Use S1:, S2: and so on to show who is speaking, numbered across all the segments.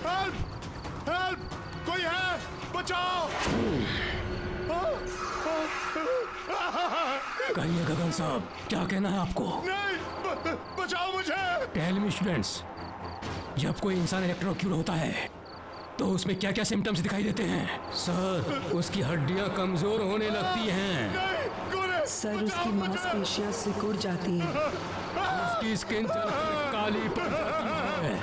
S1: Help! Help! कोई है? बचाओ!
S2: कहिए गगन साहब, क्या कहना है आपको?
S1: नहीं, बचाओ मुझे!
S2: टेल मी स्टूडेंट्स, जब कोई इंसान इलेक्ट्रोक्यूट होता है तो उसमें क्या क्या सिम्टम्स दिखाई देते हैं? सर, उसकी हड्डियां कमजोर होने लगती हैं।
S1: नहीं, कौन है?
S3: सर, उसकी मांसपेशियां सिकुड़ जाती हैं।
S2: उसकी स्किन जलकर काली पड़ जाती है।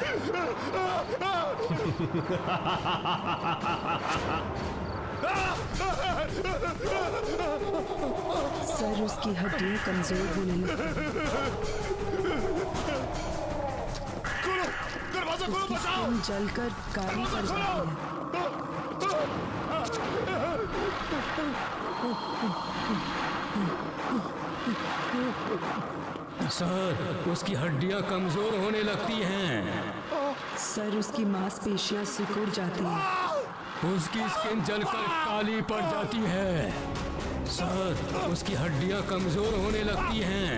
S3: सर, उसकी हड्डियां कमजोर होने लगती हैं।
S1: खोलो! दरवाजा खोलो!
S3: उसकी
S1: बचाओ!
S3: स्किन जलकर काली पड़ जाती है।
S2: सर, उसकी हड्डियां कमजोर होने लगती हैं।
S3: सर, उसकी मांसपेशियां सिकुड़ जाती हैं।
S2: उसकी स्किन जलकर काली पड़ जाती है। सर, उसकी हड्डियां कमजोर होने लगती हैं।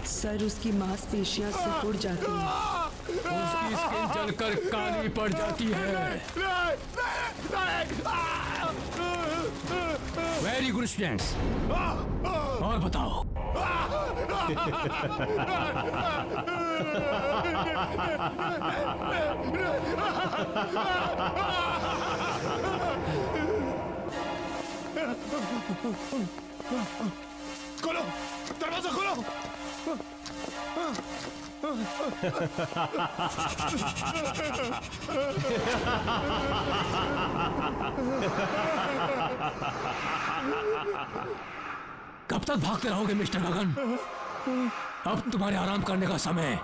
S3: सर, उसकी मांसपेशियां सिकुड़ जाती हैं।
S2: उसकी स्किन जलकर काली पड़ जाती है। वेरी गुड स्टूडेंट्स, और बताओ।
S1: खोलो! दरवाजा खोलो!
S2: कब तक भागते रहोगे मिस्टर गगन? अब तुम्हारे आराम करने का समय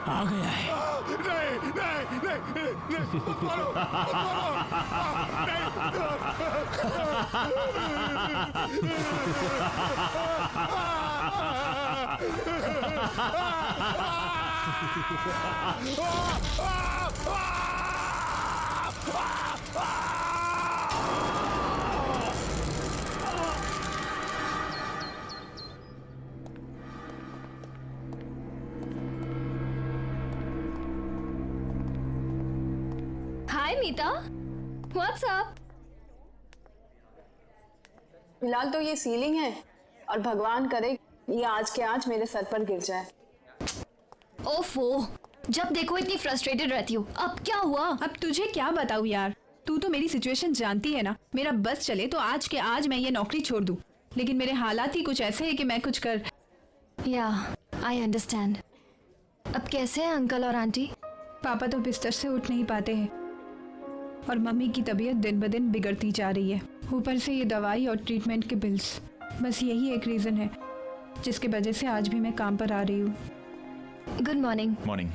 S2: आ गया है।
S1: नहीं, नहीं, नहीं, नहीं, मत मारो, मत मारो,
S4: हाय मीता, व्हाट्स अप?
S5: फिलहाल तो ये सीलिंग है और भगवान करे ये आज के आज मेरे सर पर गिर जाए।
S4: ओफो, जब देखो इतनी फ्रस्ट्रेटेड रहती हो। अब क्या हुआ?
S6: अब तुझे क्या बताऊँ यार, तू तो मेरी सिचुएशन जानती है ना। मेरा बस चले तो आज के आज मैं ये नौकरी छोड़ दूँ, लेकिन मेरे हालात ही कुछ ऐसे हैं कि मैं कुछ कर।
S4: या, आई अंडरस्टैंड। अब कैसे हैं अंकल और आंटी?
S6: पापा तो बिस्तर से उठ नहीं पाते हैं और मम्मी की तबीयत दिन ब दिन बिगड़ती जा रही है। ऊपर से ये दवाई और ट्रीटमेंट के बिल्स, बस यही एक रीज़न है जिसकी वजह से आज भी मैं काम पर आ रही हूँ।
S4: Good morning.
S7: Morning.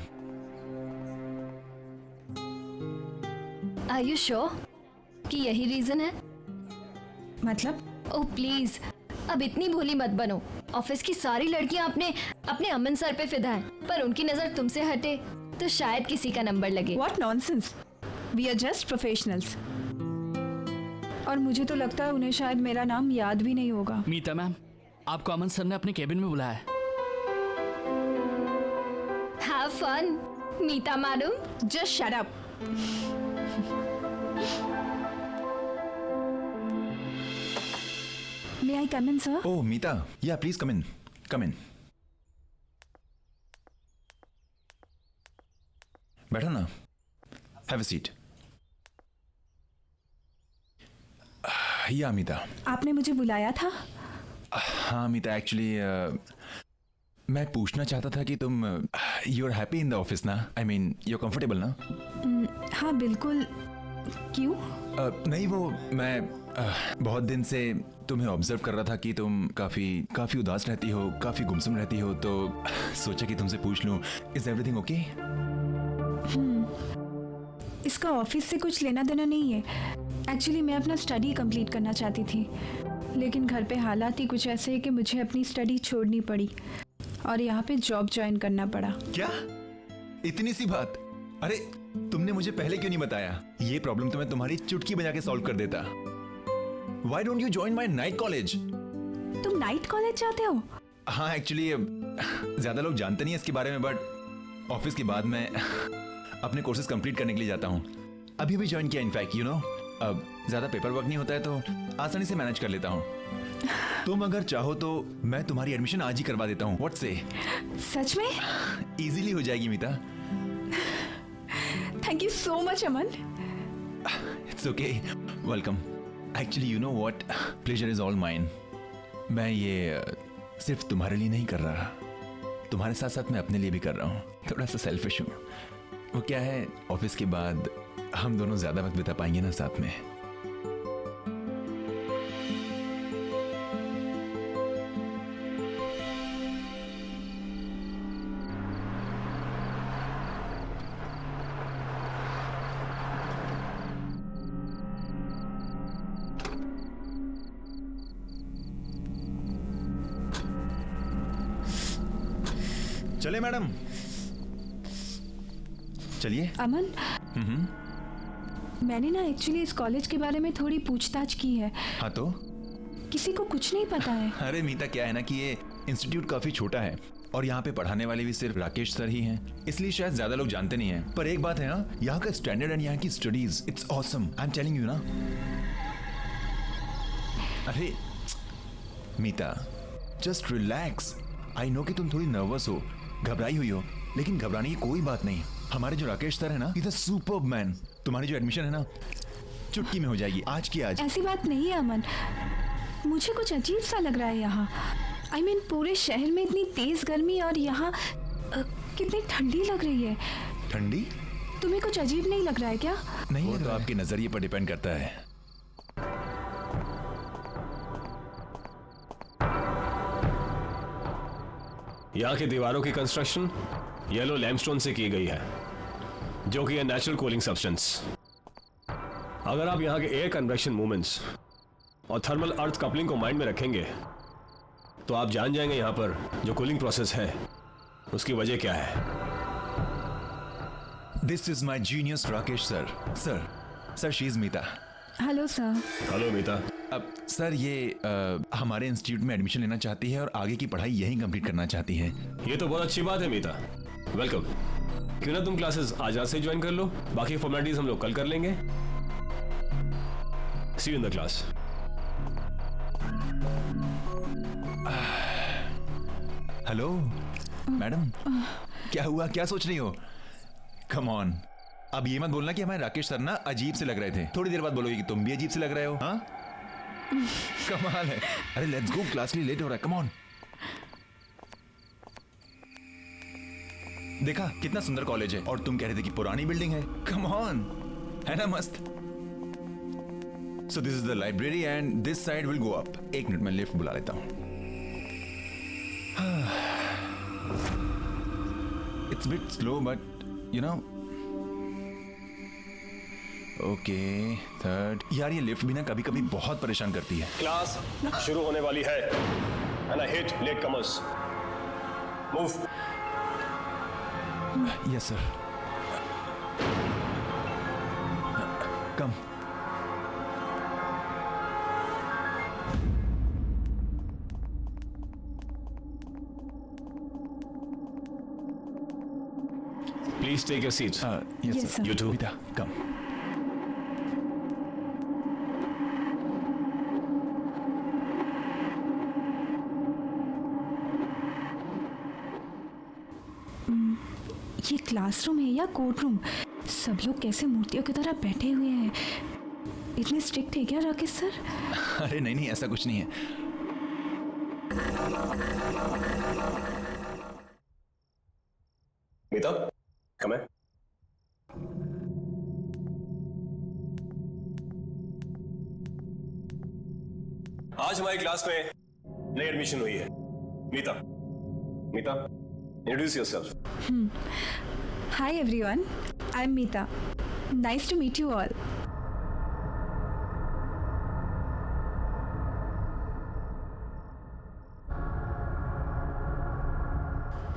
S4: Are you sure कि यही रीजन है?
S6: मतलब?
S4: ओह प्लीज, अब इतनी भोली मत बनो। ऑफिस की सारी लड़कियां अपने अमन सर पे फिदा हैं, पर उनकी नजर तुमसे हटे तो शायद किसी का नंबर लगे।
S6: What nonsense! We are just professionals. और मुझे तो लगता है उन्हें शायद मेरा नाम याद भी नहीं होगा।
S8: मीता मैम, आपको अमन सर ने अपने केबिन में बुलाया है।
S4: Have fun, Meeta madam.
S6: Just shut up. May I come in, sir?
S7: Oh, Meeta. Yeah, please come in. Come in. बैठो ना. Have a seat. Yeah, Meeta.
S6: आपने मुझे बुलाया था?
S7: हाँ मीता, एक्चुअली मैं पूछना चाहता था कि तुम you are happy in the office ना? I mean you are comfortable ना?
S6: हाँ बिल्कुल। क्यों?
S7: नहीं, वो मैं बहुत दिन से तुम्हें ऑब्जर्व कर रहा था कि तुम काफी उदास रहती हो, काफी गुमसुम रहती हो, तो सोचा कि तुमसे पूछ लूं, इज एवरीथिंग ओके?
S6: इसका ऑफिस से कुछ लेना देना नहीं है। एक्चुअली मैं अपना स्टडी कंप्लीट करना चाहती थी, लेकिन घर पे हालात ही कुछ ऐसे हैं कि मुझे अपनी स्टडी छोड़नी पड़ी और यहाँ पे जॉब ज्वाइन करना पड़ा।
S7: क्या? इतनी सी बात? अरे तुम तुमने मुझे पहले क्यों नहीं बताया? ये प्रॉब्लम तो मैं तुम्हारी चुटकी बजा के सॉल्व कर देता। Why don't you join my night college?
S6: तुम नाइट कॉलेज जाते हो?
S7: हाँ एक्चुअली ज्यादा लोग जानते नहीं है इसके बारे में, बट ऑफिस के बाद मैं अपने कोर्सेज कंप्लीट करने के लिए जाता हूँ। अभी भी ज्वाइन किया इनफैक्ट, यू नो। अब ज्यादा पेपर वर्क नहीं होता है तो आसानी से मैनेज कर लेता हूँ। तुम अगर चाहो तो मैं तुम्हारी एडमिशन आज ही करवा देता हूँ। व्हाट से?
S6: सच में?
S7: इजीली हो जाएगी Meeta.
S6: Thank you so much Aman.
S7: It's okay, welcome. Actually you know what, pleasure is all mine. मैं ये सिर्फ तुम्हारे लिए नहीं कर रहा, तुम्हारे साथ साथ मैं अपने लिए भी कर रहा हूँ। थोड़ा सा सेल्फिश हूँ। वो क्या है, ऑफिस के बाद हम दोनों ज्यादा वक्त बिता पाएंगे ना साथ में। चले मैडम, चलिए।
S6: अमन, मैंने ना एक्चुअली इस कॉलेज के बारे में थोड़ी पूछताछ की है।
S7: हाँ तो?
S6: किसी को कुछ नहीं पता है।
S7: अरे मीता, क्या है ना कि ये इंस्टीट्यूट काफी छोटा है और यहाँ पे पढ़ाने वाले भी सिर्फ राकेश सर ही हैं, इसलिए शायद ज्यादा लोग जानते नहीं हैं। पर एक बात है ना, यहाँ का स्टैंडर्ड एंड यहाँ की studies, it's awesome. I am telling you ना। अरे मीता, जस्ट रिलैक्स। आई नो कि तुम थोड़ी नर्वस हो, घबराई हुई हो, लेकिन घबराने की कोई बात नहीं। हमारे जो राकेश सर है ना, इज अ सुपर्ब मैन। तुम्हारी जो एडमिशन है ना, चुटकी में हो जाएगी, आज की आज।
S6: ऐसी बात नहीं है अमन, मुझे कुछ अजीब सा लग रहा है यहाँ। आई मीन पूरे शहर में इतनी तेज गर्मी और यहाँ कितनी ठंडी लग रही है।
S7: ठंडी?
S6: तुम्हें कुछ अजीब नहीं लग रहा है क्या?
S7: नहीं, तो आपके नजरिए पर डिपेंड करता है।
S9: यहाँ की दीवारों की कंस्ट्रक्शन येलो लैमस्टोन से की गई है, जो कि है नेचुरल कूलिंग सब्सटेंस। अगर आप यहाँ के एयर कन्वेक्शन मूवमेंट्स और थर्मल अर्थ कपलिंग को माइंड में रखेंगे तो आप जान जाएंगे यहाँ पर जो कूलिंग प्रोसेस है उसकी वजह क्या है।
S7: This is my genius Rakesh sir. Sir she is Meeta.
S6: Hello sir.
S9: Hello Meeta.
S7: अब सर ये हमारे इंस्टीट्यूट में एडमिशन लेना चाहती है और आगे की पढ़ाई यहीं कंप्लीट करना चाहती है।
S9: ये तो बहुत अच्छी बात है मीता, वेलकम। क्यों ना तुम क्लासेस आज रात से ज्वाइन कर लो, बाकी फॉर्मेलिटीज हम लोग कल कर लेंगे। See you in the class.
S7: Hello madam, क्या हुआ, क्या सोच रही हो? कम ऑन, अब ये मत बोलना कि हमारे राकेश सर ना अजीब से लग रहे थे। थोड़ी देर बाद बोलोगे कि तुम भी अजीब से लग रहे हो। हाँ कमाल है। अरे लेट्स गो, क्लास के लिए लेट हो रहा है। Come on. देखा कितना सुंदर कॉलेज है और तुम कह रहे थे कि पुरानी बिल्डिंग है। कम ऑन, है ना मस्त। So this is the library and this side will go up. एक मिनट में लिफ्ट बुला लेता हूं। It's bit slow but you know. Okay, third. यार ये लिफ्ट भी ना कभी कभी बहुत परेशान करती है।
S9: क्लास शुरू होने वाली है and I hate latecomers. Move.
S7: Yes sir. Come.
S9: Please take your seats.
S7: Yes,
S6: Yes,
S7: sir.
S6: sir.
S9: You too.
S7: Rita, come.
S6: ये क्लासरूम है या कोर्ट रूम? सब लोग कैसे मूर्तियों की तरह बैठे हुए हैं। इतने स्ट्रिक्ट है क्या राकेश सर?
S7: अरे नहीं नहीं, ऐसा कुछ नहीं है।
S9: मीता, come in. आज हमारी क्लास में नई एडमिशन हुई है। Meeta, introduce yourself.
S6: Hi everyone, I am Meeta. Nice to meet you all.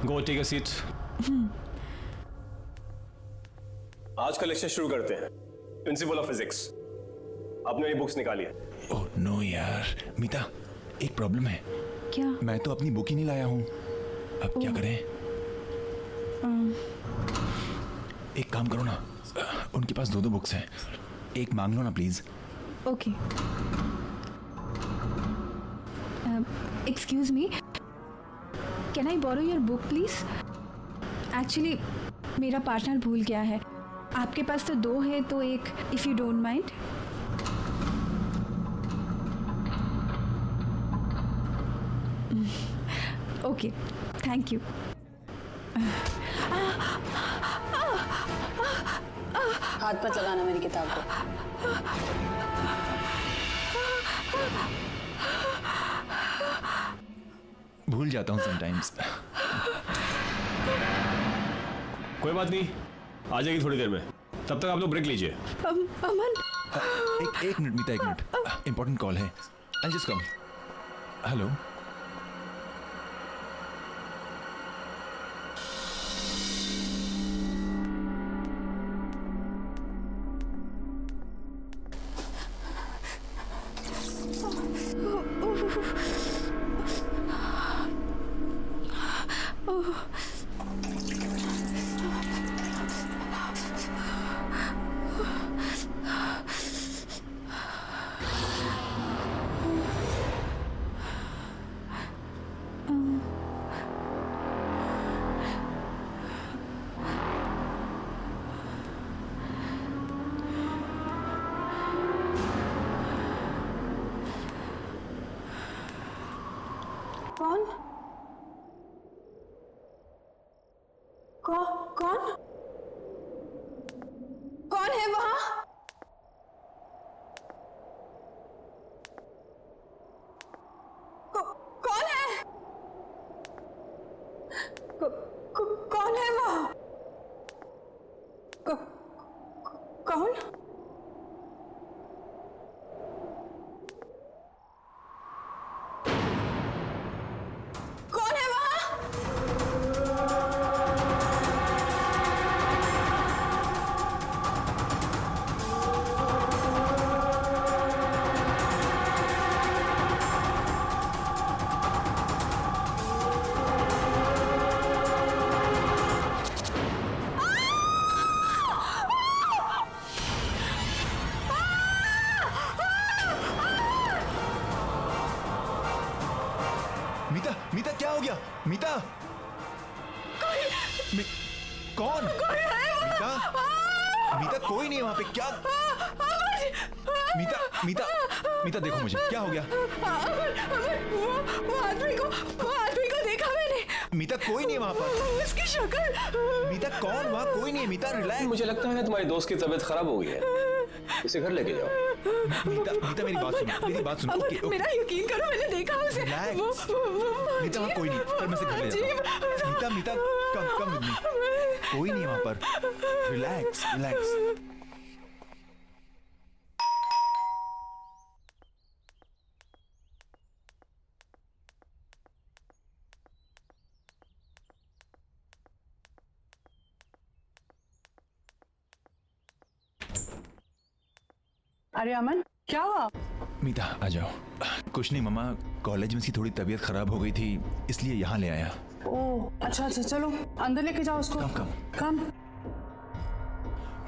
S9: Go take a seat. आज का लेक्चर शुरू करते हैं। प्रिंसिपल ऑफ फिजिक्स, आपने ये बुक्स निकाली है।
S7: ओह नो यार, मीता एक प्रॉब्लम है।
S6: क्या?
S7: मैं तो अपनी बुक ही नहीं लाया हूँ। अब क्या करें? एक काम करो ना, उनके पास 2 बुक्स हैं, एक मांग लो ना please.
S6: Okay. Excuse me, can I borrow your book please? Actually मेरा पार्टनर भूल गया है। आपके पास तो 2 है, तो एक, if you don't mind. Okay, thank you.
S5: हाथ पर लगाना मेरी किताब को।
S7: भूल जाता हूँ समटाइम्स।
S9: कोई बात नहीं, आ जाएगी थोड़ी देर में। तब तक आप लोग ब्रेक लीजिए।
S6: अमन,
S7: एक मिनट मीता, एक मिनट, इंपॉर्टेंट कॉल है। I just come. हेलो,
S5: कौन? कौन? कौन है वहां? कौन है? कौन है वहां? कौन? कौन है वहां?
S7: मीता, मीता क्या हो गया? मीता, कौन? मीता, मीता कोई नहीं है वहां पे। क्या? मीता, मीता, मीता देखो मुझे, क्या हो गया?
S6: वो आदमी को देखा मैंने।
S7: मीता कोई नहीं है वहां पर।
S6: उसकी शक्ल।
S7: मीता कौन? वहां कोई नहीं है। मीता रिलैक्स।
S9: मुझे लगता है तुम्हारी दोस्त की तबीयत खराब हो गई है, इसे घर लेके जाओ।
S7: मीता, मीता मेरी बात सुनो, मेरी बात सुनो। Okay, okay.
S6: मेरा यकीन करो, मैंने देखा उसे।
S7: रिलैक्स। मीता वहां कोई नहीं, फिर मैं से घर ले जाता हूं। मीता, मीता कम विद मी। कोई नहीं है वहां पर। Relax, relax.
S5: अरे अमन, क्या हुआ?
S7: मीता आ जाओ। कुछ नहीं मम्मा, कॉलेज में इसकी थोड़ी तबीयत खराब हो गई थी, इसलिए यहाँ ले आया।
S5: ओह अच्छा, चलो अंदर लेके जाओ उसको। कम।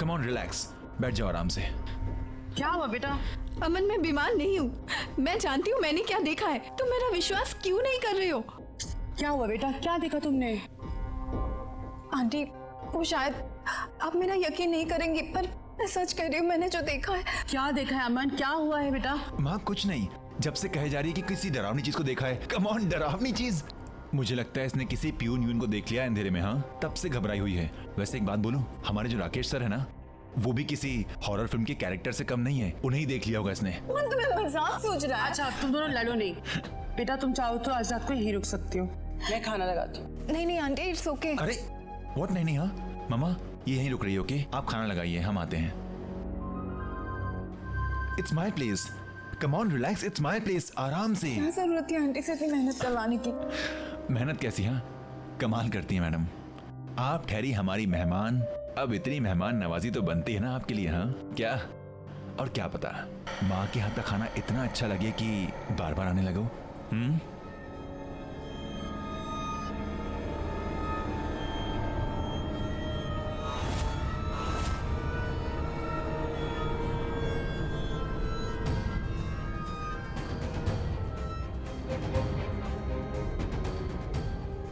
S7: कम ऑन, रिलैक्स, बैठ जाओ आराम से।
S5: क्या हुआ बेटा?
S6: अमन, मैं बीमार नहीं हूँ। मैं जानती हूँ मैंने क्या देखा है। तुम मेरा विश्वास क्यों नहीं कर रहे हो?
S5: क्या हुआ बेटा? क्या देखा तुमने? आंटी, वो शायद आप मेरा यकीन नहीं करेंगी, पर मैं सच कह रही हूँ, मैंने जो देखा है। क्या देखा है अमन? क्या हुआ है बेटा?
S7: माँ कुछ नहीं, जब से कहे जा रही है कि किसी डरावनी चीज को देखा है। कम ऑन, डरावनी चीज? मुझे लगता है इसने किसी प्यून को देख लिया अंधेरे में। हाँ, तब से घबराई हुई है। वैसे एक बात बोलूं, हमारे जो राकेश सर है ना, वो भी किसी हॉरर फिल्म के कैरेक्टर से कम नहीं है। उन्हें ही देख लिया होगा इसने।
S5: तुम्हें मजाक सोच रहा है?
S10: अच्छा, तुम दोनों लड़ो नहीं। बेटा तुम चाहो तो आज रात को यहीं रुक सकती हो, मैं खाना लगाती हूँ।
S5: नहीं आंटी, इट्स ओके।
S7: अरे व्हाट? नहीं। हाँ मामा, ये यहीं रुक रही हो? ओके, आप खाना लगाइए, हम आते हैं। It's my place, come on relax, it's my place. आराम से।
S5: क्या जरूरत है आंटी से इतनी मेहनत करवाने की?
S7: मेहनत कैसी? हाँ, कमाल करती है मैडम। आप ठहरी हमारी मेहमान, अब इतनी मेहमान नवाजी तो बनती है ना आपके लिए, हाँ? क्या? और क्या पता माँ के हाथ का खाना इतना अच्छा लगे कि बार बार आने लगो।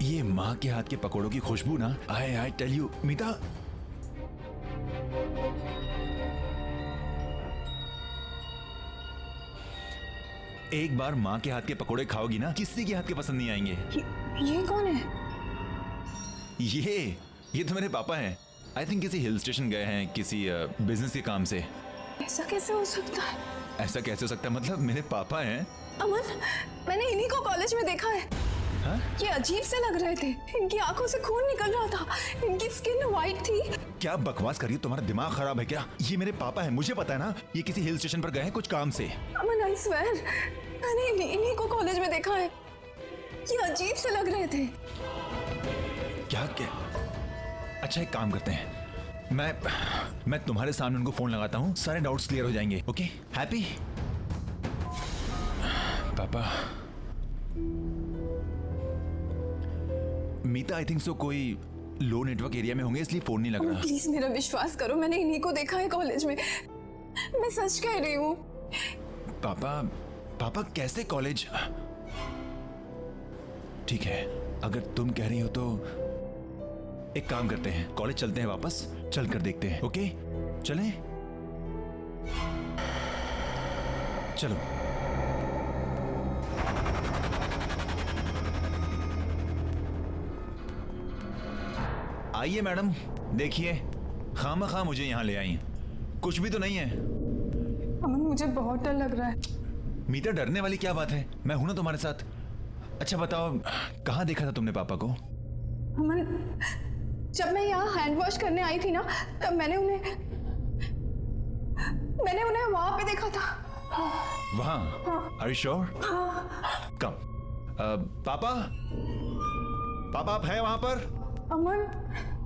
S7: ये माँ के हाथ के पकौड़ों की खुशबू ना, आई टेल यू मीता, एक बार माँ के हाथ के पकौड़े खाओगी ना, किसी के हाथ के पसंद नहीं आएंगे।
S5: ये कौन है?
S7: ये तो मेरे पापा हैं। आई थिंक किसी हिल स्टेशन गए हैं किसी बिजनेस के काम से।
S5: ऐसा कैसे हो सकता है?
S7: ऐसा कैसे हो सकता है मतलब? मेरे पापा हैं।
S5: अमन, मैंने इन्हीं को कॉलेज में देखा है।
S7: हाँ?
S5: ये अजीब से लग रहे थे। इनकी आंखों से खून निकल रहा था, इनकी स्किन वाइट थी।
S7: क्या बकवास करिए, तुम्हारा दिमाग खराब है क्या? ये मेरे पापा हैं, मुझे पता है ना। ये किसी हिल स्टेशन पर गए हैं कुछ काम से।
S5: अमन, आई स्वेयर, मैंने इन्हीं को कॉलेज में देखा है। ये अजीब से लग रहे थे।
S7: क्या? अच्छा एक काम करते हैं, मैं तुम्हारे सामने उनको फोन लगाता हूँ, सारे डाउट्स क्लियर हो जाएंगे। ओके? हैप्पी? पापा, मीता आई थिंक सो कोई लो नेटवर्क एरिया में होंगे इसलिए फोन नहीं लग रहा।
S5: प्लीज मेरा विश्वास करो, मैंने इन्हीं को देखा है कॉलेज में। मैं सच कह रही हूँ।
S7: पापा कैसे कॉलेज? ठीक है, अगर तुम कह रही हो तो एक काम करते हैं, कॉलेज चलते हैं वापस, चल कर देखते हैं। ओके चलें? चलो। आइए मैडम, देखिए खामखा मुझे यहाँ ले आई, कुछ भी तो नहीं है।
S5: अमन, मुझे बहुत डर लग रहा है।
S7: मीता, डरने वाली क्या बात है, मैं हूं ना तुम्हारे साथ। अच्छा बताओ, कहाँ देखा था तुमने पापा को?
S5: अमन, जब मैं यहाँ हैंड वॉश करने आई थी ना, तब मैंने उन्हें वहां पे देखा था।
S7: वहां? Are you sure? कम। पापा आप है वहां पर?
S5: अमन,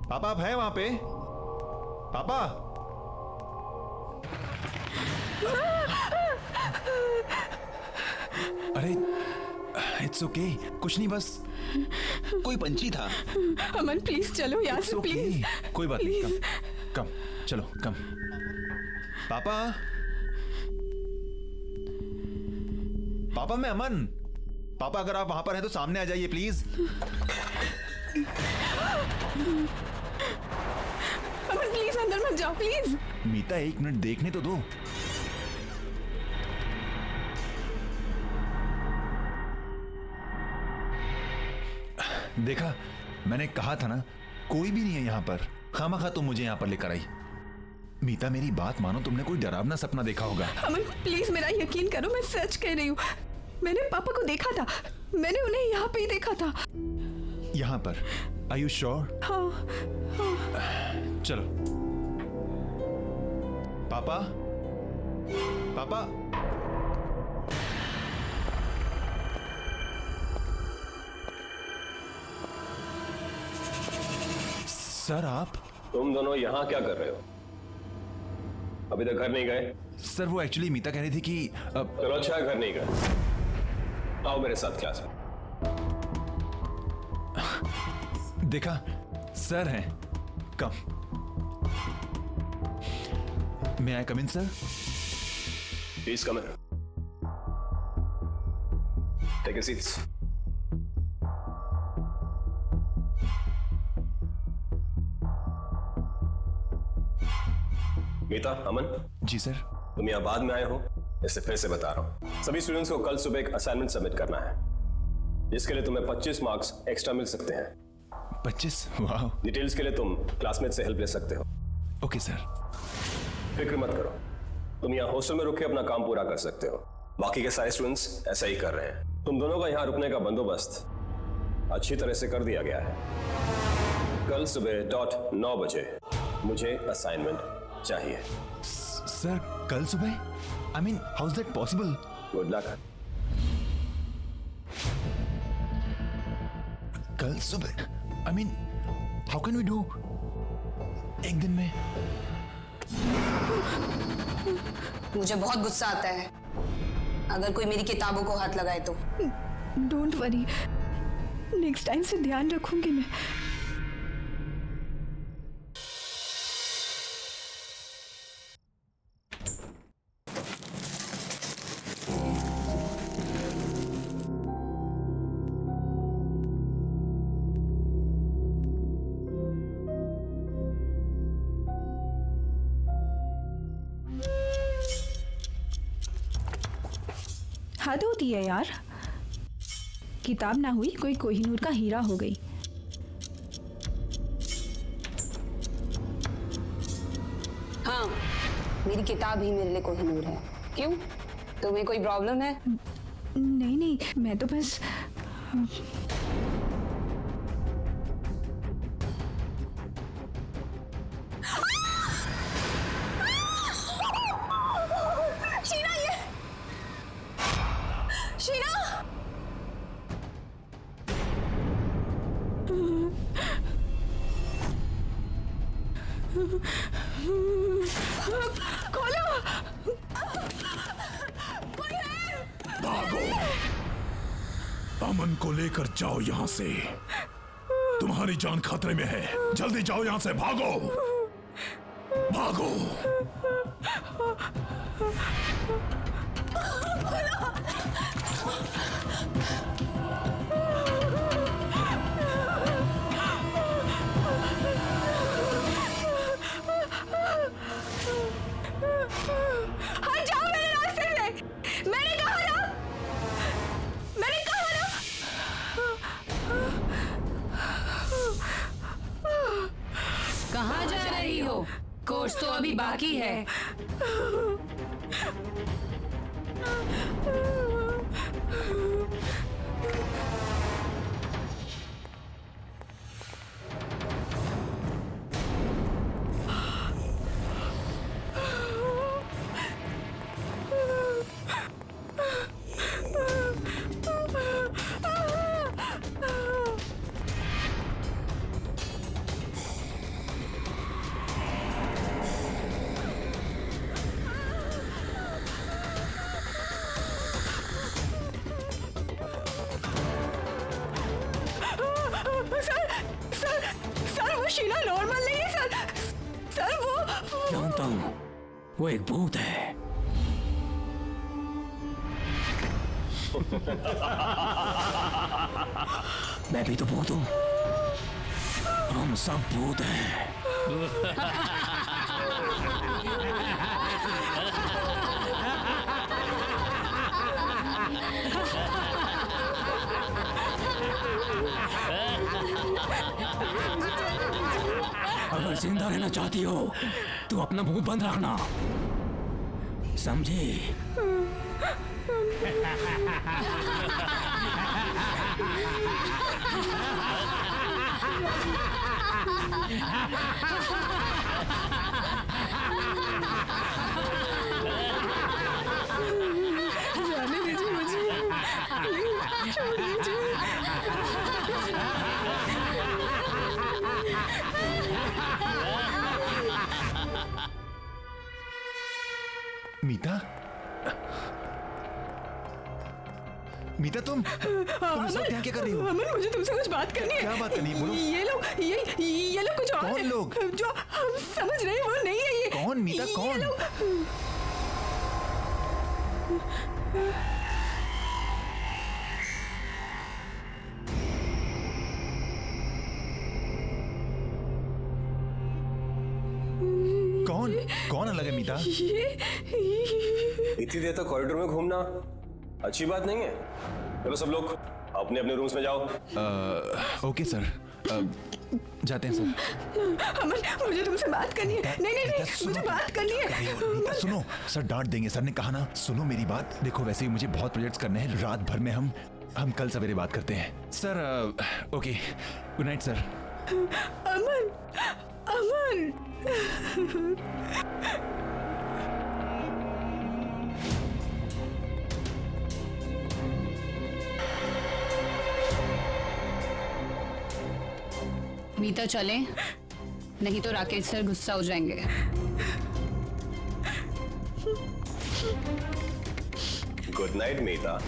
S7: पापा आप है वहां पे? पापा? अरे इट्स ओके, कुछ नहीं, बस कोई पंछी था।
S5: अमन प्लीज चलो यहाँ से, प्लीज।
S7: कोई बात नहीं, कम चलो, कम। पापा मैं अमन। पापा अगर आप वहां पर हैं तो सामने आ जाइए प्लीज।
S5: अमन प्लीज अंदर मत जाओ, प्लीज।
S7: मीता एक मिनट देखने तो दो। देखा, मैंने कहा था ना, कोई भी नहीं है यहाँ पर। खामखा तुम मुझे यहाँ पर लेकर आई। मीता मेरी बात मानो, तुमने कोई डरावना सपना देखा होगा।
S5: अमन प्लीज मेरा यकीन करो, मैं सच कह रही हूँ। मैंने पापा को देखा था, मैंने उन्हें यहाँ पे ही देखा था।
S7: यहाँ पर? Are you sure?
S5: हाँ।
S7: चलो। पापा सर, आप?
S9: तुम दोनों यहाँ क्या कर रहे हो? अभी तक घर नहीं गए?
S7: सर वो एक्चुअली मीता कह रही थी कि
S9: चलो अच्छा है, घर नहीं गए। आओ मेरे साथ क्लास में।
S7: देखा, सर हैं। Come. May I come in sir?
S9: Please come in. Take a seats. Meeta, Aman.
S7: जी सर।
S9: तुम यहाँ बाद में आए हो, इससे फिर से बता रहा हूँ। सभी स्टूडेंट्स को कल सुबह एक असाइनमेंट सबमिट करना है, जिसके लिए तुम्हें 25 मार्क्स एक्स्ट्रा मिल सकते हैं।
S7: 25? वाह।
S9: डिटेल्स के लिए तुम क्लासमेट से हेल्प ले सकते हो।
S7: Okay sir.
S9: फिक्र मत करो, तुम यहाँ हॉस्टल में रुक के अपना काम पूरा कर सकते हो। बाकी के सारे स्टूडेंट्स ऐसा ही कर रहे हैं। तुम दोनों का यहाँ रुकने का बंदोबस्त अच्छी तरह से कर दिया गया है। कल सुबह .9 बजे मुझे असाइनमेंट चाहिए।
S7: सर कल सुबह? I mean how is that possible?
S9: Good luck.
S7: कल सुबह? I mean how can we do? एक दिन में?
S5: मुझे बहुत गुस्सा आता है अगर कोई मेरी किताबों को हाथ लगाए तो।
S6: डोंट वरी, नेक्स्ट टाइम से ध्यान रखूंगी मैं। हद होती है यार, किताब ना हुई कोई कोहिनूर का हीरा हो गई।
S5: हाँ, मेरी किताब ही मेरे लिए कोहिनूर है। क्यों, तुम्हें कोई प्रॉब्लम है?
S6: नहीं नहीं, मैं तो बस
S5: शीना, ये शीना! खोलो! कोई है?
S1: भागो, अमन को लेकर जाओ यहां से। तुम्हारी जान खतरे में है, जल्दी जाओ यहां से, भागो भागो।
S6: हट जाओ मेरे रास्ते से। मैंने कहा ना, मैंने कहा ना।
S3: कहाँ जा रही हो? कोर्स तो अभी बाकी है।
S6: सर वो शीला नॉर्मल नहीं है सर वो
S2: जानता हूँ, वो एक भूत है। मैं भी तो भूत हूँ, हम सब भूत हैं। अगर जिंदा रहना चाहती हो तो अपना मुंह बंद रखना, समझी?
S6: जाने दीजिए मुझे, प्लीज छोड़ दीजिए।
S7: मीता, मीता तुम इस वक्त यहाँ क्या कर रही हो?
S6: अमन, मुझे तुमसे कुछ बात करनी है।
S7: क्या बात करनी है? बोलो।
S6: ये लोग कुछ और
S7: कौन
S6: है,
S7: लोग?
S6: जो हम समझ रहे हैं वो नहीं है ये।
S7: कौन मीता,
S6: ये
S7: कौन?
S6: लोग-
S7: कौन कौन अलग है मीता?
S9: इतनी देर तक कॉरिडोर में घूमना अच्छी बात नहीं है। चलो सब लोग अपने अपने रूम्स में जाओ।
S7: ओके सर, जाते हैं सर।
S6: अमन, मुझे तुमसे बात करनी है। नहीं, मुझे बात करनी है।
S7: मीता सुनो, सर डांट देंगे। सर ने कहा ना, सुनो मेरी बात। देखो वैसे ही मुझे बहुत प्रोजेक्ट्स करने हैं, रात भर में हम कल सवेरे बात करते हैं sir. Okay, good night sir.
S6: Aman, Aman.
S3: Meeta चलें? नहीं तो राकेश सर गुस्सा हो जाएंगे।
S9: Good night Meeta.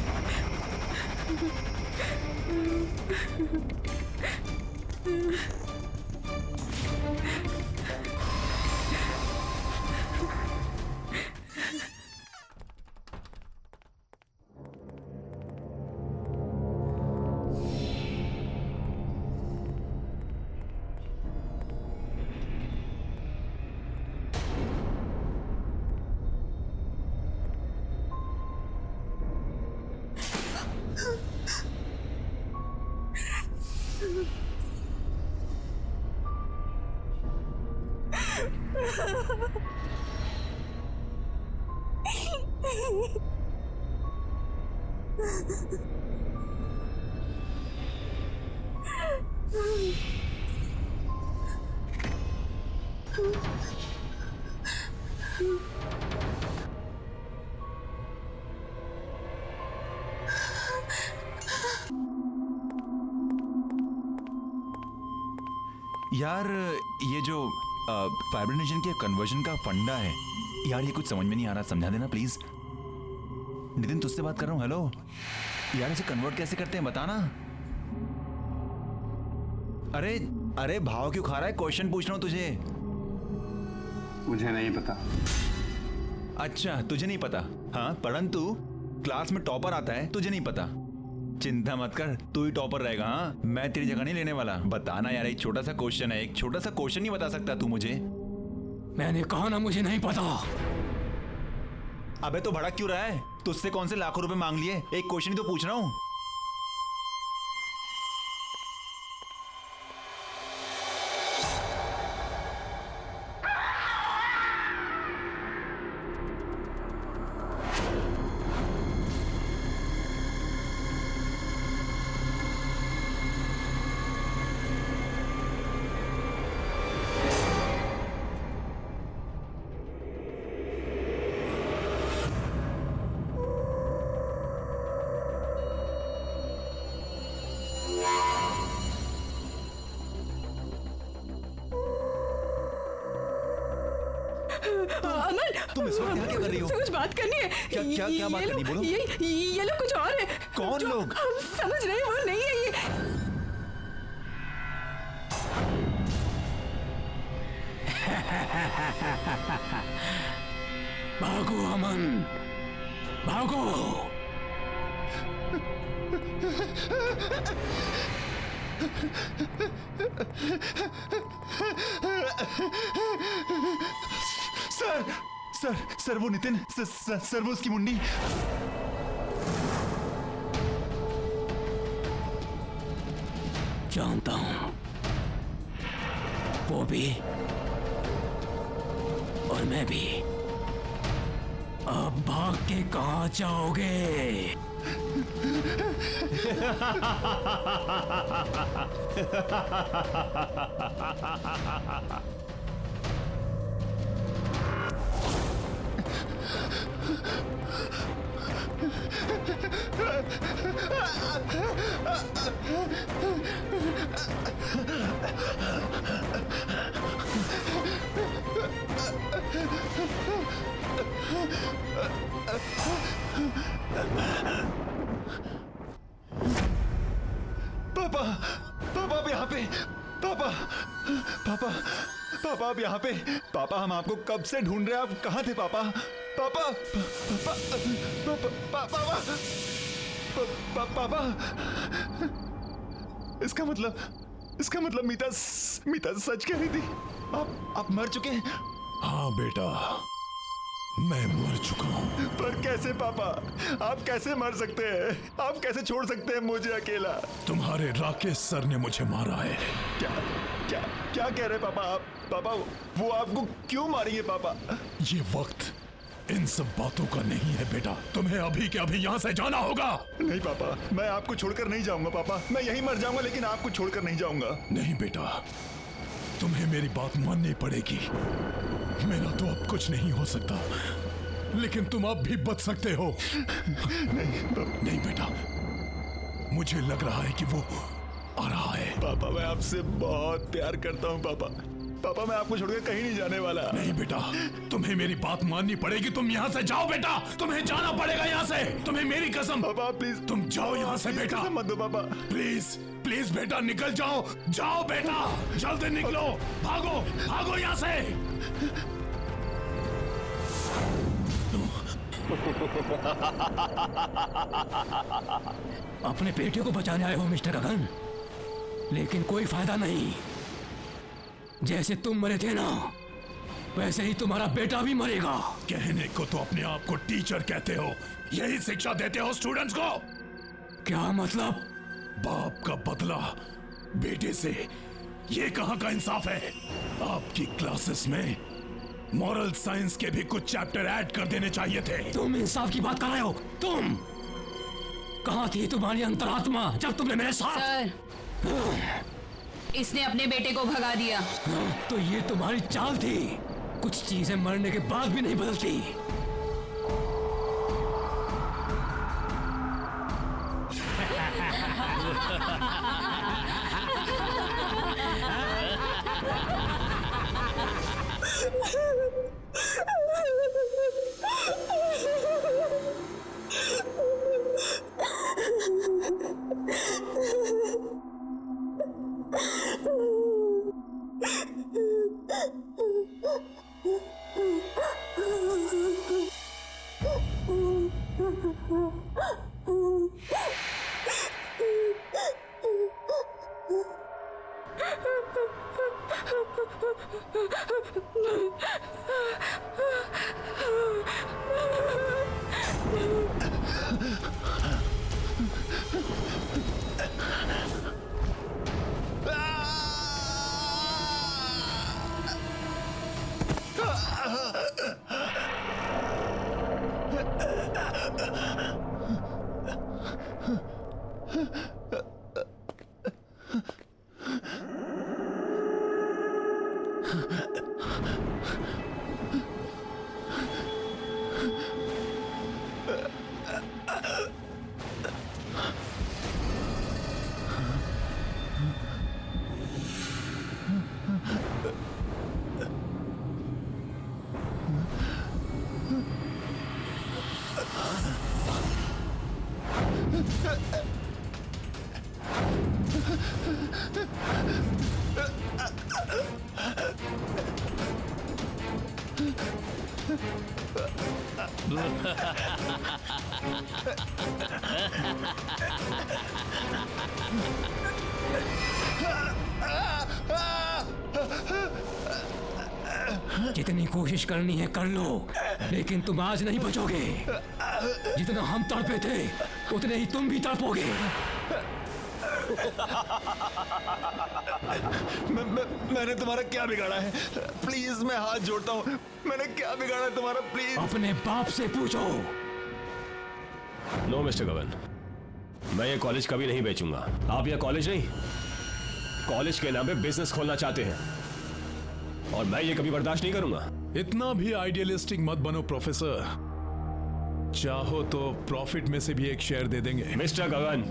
S7: यार ये जो फाइब्रिनेशन के कन्वर्जन का फंडा है यार, ये कुछ समझ में नहीं आ रहा, समझा देना प्लीज। नितिन तुझसे बात कर रहा हूँ। हेलो यार, इसे कन्वर्ट कैसे करते हैं बताना। अरे अरे भाव क्यों खा रहा है? क्वेश्चन पूछ रहा हूँ तुझे।
S11: मुझे नहीं पता।
S7: अच्छा तुझे नहीं पता? हाँ, परंतु क्लास में टॉपर आता है, तुझे नहीं पता। चिंता मत कर, तू ही टॉपर रहेगा। हाँ, मैं तेरी जगह नहीं लेने वाला। बताना यार, एक छोटा सा क्वेश्चन है, एक छोटा सा क्वेश्चन नहीं बता सकता तू मुझे?
S2: मैंने कहा ना मुझे नहीं पता।
S7: अबे तो भड़क क्यों रहा है? तुझसे कौन से लाखों रुपए मांग लिए? एक क्वेश्चन ही तो पूछ रहा हूँ।
S5: अमन,
S7: तुम इस वक्त यहाँ क्या कर रही हो?
S5: कुछ बात करनी है।
S7: क्या बात करनी? बोलो।
S5: ये लोग कुछ और है।
S7: कौन लोग?
S5: हम समझ रहे हैं वो नहीं है ये।
S2: भागो अमन, भागो।
S7: सर सर सर वो नितिन सर वो उसकी मुंडी।
S2: जानता हूं, वो भी और मैं भी। अब भाग के कहां जाओगे?
S7: पापा, पापा आप यहाँ पे। पापा, पापा, पापा आप यहाँ पे। पापा हम आपको कब से ढूंढ रहे हैं, आप कहाँ थे पापा? पापा, पापा, पापा, पापा। इसका मतलब मीता सच कह रही थी। आप मर चुके हैं?
S1: हाँ बेटा, मैं मर चुका हूँ।
S7: पर कैसे पापा? आप कैसे मर सकते हैं? आप कैसे छोड़ सकते हैं मुझे अकेला?
S1: तुम्हारे राकेश सर ने मुझे मारा है।
S7: क्या क्या क्या कह रहे पापा आप? पापा वो आपको क्यों मारेंगे पापा?
S1: ये वक्त इन सब बातों का नहीं है बेटा, तुम्हें अभी के अभी यहाँ से जाना होगा।
S7: नहीं पापा, मैं आपको छोड़कर नहीं जाऊंगा पापा। मैं यहीं मर जाऊंगा लेकिन आपको छोड़कर नहीं जाऊंगा।
S1: नहीं बेटा, तुम्हें मेरी बात माननी पड़ेगी। मेरा तो अब कुछ नहीं हो सकता, लेकिन तुम अब भी बच सकते हो। नहीं बेटा, मुझे लग रहा है कि वो आ रहा है।
S7: पापा मैं आपसे बहुत प्यार करता हूँ पापा। पापा मैं आपको छोड़कर कहीं नहीं जाने वाला।
S1: नहीं बेटा, तुम्हें मेरी बात माननी पड़ेगी। तुम यहाँ से जाओ बेटा, तुम्हें जाना पड़ेगा यहाँ से। तुम्हें मेरी कसम।
S7: पापा प्लीज
S1: तुम जाओ यहाँ से बेटा।
S7: मत दो पापा।
S1: प्लीज प्लीज बेटा निकल जाओ। जाओ बेटा, जल्दी निकलो। भागो भागो यहाँ से।
S2: अपने बेटे को बचाने आए हो मिस्टर गगन, लेकिन कोई फायदा नहीं। जैसे तुम मरे थे ना, वैसे ही तुम्हारा बेटा भी मरेगा।
S1: कहने को तो अपने आप को टीचर कहते हो, यही शिक्षा देते हो स्टूडेंट्स को?
S2: क्या मतलब?
S1: बाप का बदला बेटे से, ये कहाँ का इंसाफ है? आपकी क्लासेस में मॉरल साइंस के भी कुछ चैप्टर ऐड कर देने चाहिए थे।
S2: तुम इंसाफ की बात कर रहे हो? तुम कहाँ थी तुम्हारी अंतरात्मा जब तुमने मेरे साथ?
S3: सर, इसने अपने बेटे को भगा दिया।
S2: तो ये तुम्हारी चाल थी। कुछ चीजें मरने के बाद भी नहीं बदलती। जितनी कोशिश करनी है कर लो, लेकिन तुम आज नहीं बचोगे। जितना हम तड़पे थे उतने ही तुम भी तड़पोगे।
S7: मैंने तुम्हारा क्या बिगाड़ा है? प्लीज मैं हाथ जोड़ता हूँ, मैंने क्या बिगाड़ा है तुम्हारा? प्लीज
S2: अपने बाप से पूछो।
S9: नो मिस्टर गगन, मैं ये कॉलेज कभी नहीं बेचूंगा। आप यह कॉलेज नहीं, कॉलेज के नाम पे बिजनेस खोलना चाहते हैं और मैं ये कभी बर्दाश्त नहीं करूंगा।
S1: इतना भी आइडियलिस्टिक मत बनो प्रोफेसर। चाहो तो प्रॉफिट में से भी एक शेयर दे देंगे।
S9: मिस्टर गगन,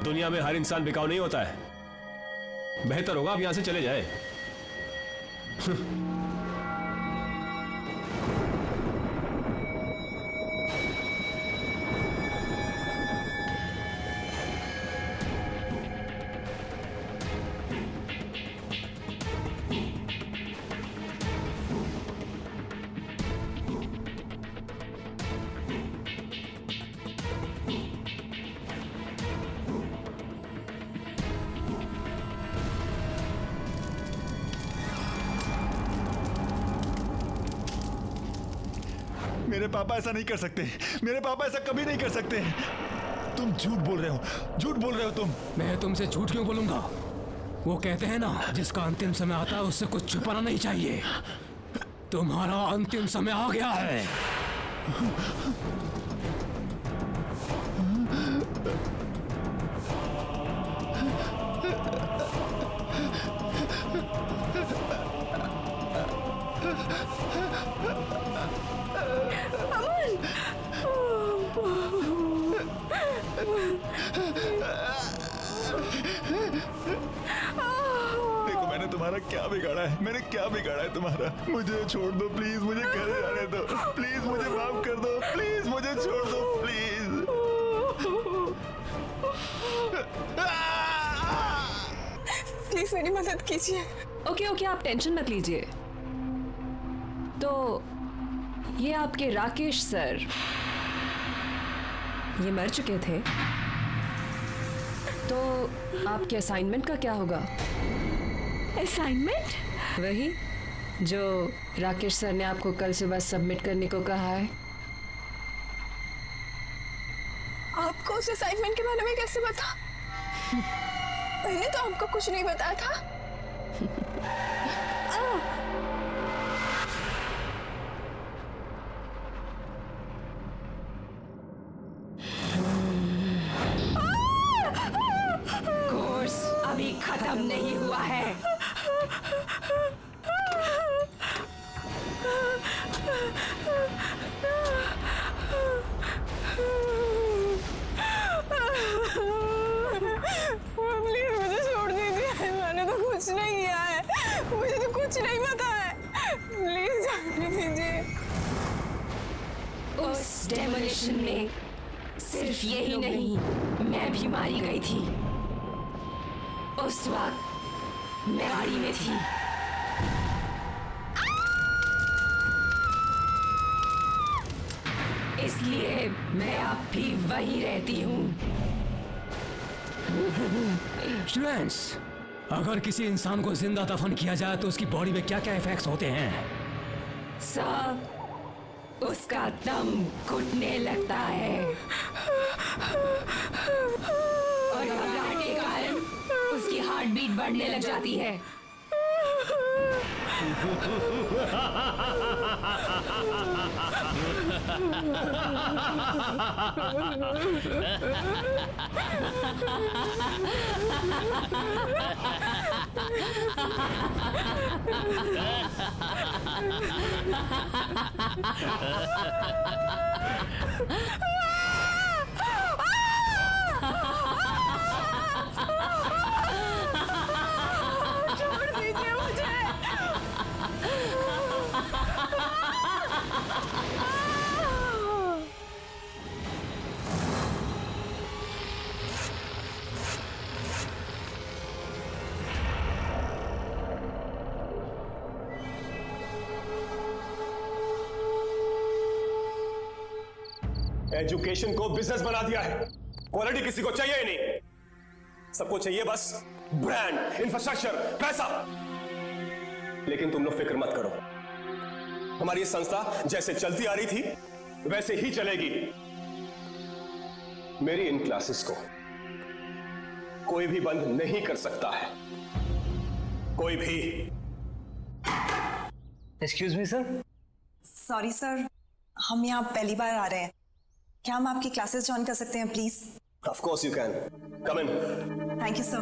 S9: दुनिया में हर इंसान बिकाऊ नहीं होता है। बेहतर होगा आप यहां से चले जाए।
S7: मेरे पापा ऐसा नहीं कर सकते। मेरे पापा ऐसा कभी नहीं कर सकते। तुम झूठ बोल रहे हो, झूठ बोल रहे हो तुम।
S2: मैं तुमसे झूठ क्यों बोलूंगा? वो कहते हैं ना, जिसका अंतिम समय आता है उससे कुछ छुपाना नहीं चाहिए। तुम्हारा अंतिम समय आ गया है।
S7: देखो मैंने तुम्हारा क्या बिगाड़ा है? मैंने क्या बिगाड़ा है तुम्हारा? मुझे छोड़ दो प्लीज, मुझे घर जाने दो प्लीज, मुझे माफ कर दो प्लीज, मुझे छोड़ दो प्लीज।
S5: प्लीज मेरी मदद कीजिए।
S3: ओके, आप टेंशन मत लीजिए। तो ये आपके राकेश सर, ये मर चुके थे, तो आपके असाइनमेंट का क्या होगा?
S6: असाइनमेंट?
S3: वही जो राकेश सर ने आपको कल सुबह सबमिट करने को कहा है।
S5: आपको उस असाइनमेंट के बारे में कैसे पता? मैंने तो आपको कुछ नहीं बताया था।
S3: कोर्स अभी खत्म नहीं हुआ है।
S5: प्लीज मुझे छोड़ दीजिए, मैंने तो कुछ नहीं किया है, मुझे तो कुछ नहीं पता है, प्लीज जाने दीजिए।
S3: उस डेमोलिशन में सिर्फ यही नहीं, मैं भी मारी गई थी। उस वक्त मैं गाड़ी में थी। इसलिए मैं अब भी वहीं रहती हूँ।
S2: स्टूडेंट्स, अगर किसी इंसान को जिंदा दफन किया जाए तो उसकी बॉडी में क्या क्या इफेक्ट्स होते हैं?
S3: सब उसका दम घुटने लगता है और घबराहट के कारण उसकी हार्ट बीट बढ़ने लग जाती है।
S5: छोड़ दीजिए मुझे।
S9: एजुकेशन को बिजनेस बना दिया है। क्वालिटी किसी को चाहिए ही नहीं, सबको चाहिए बस ब्रांड, इंफ्रास्ट्रक्चर, पैसा। लेकिन तुम लोग फिक्र मत करो, हमारी ये संस्था जैसे चलती आ रही थी वैसे ही चलेगी। मेरी इन क्लासेस को कोई भी बंद नहीं कर सकता है, कोई भी।
S12: Excuse me sir.
S13: Sorry sir, हम यहाँ पहली बार आ रहे हैं, क्या हम आपकी क्लासेस ज्वाइन कर सकते हैं please?
S9: Of course you can, come in.
S13: Thank you sir.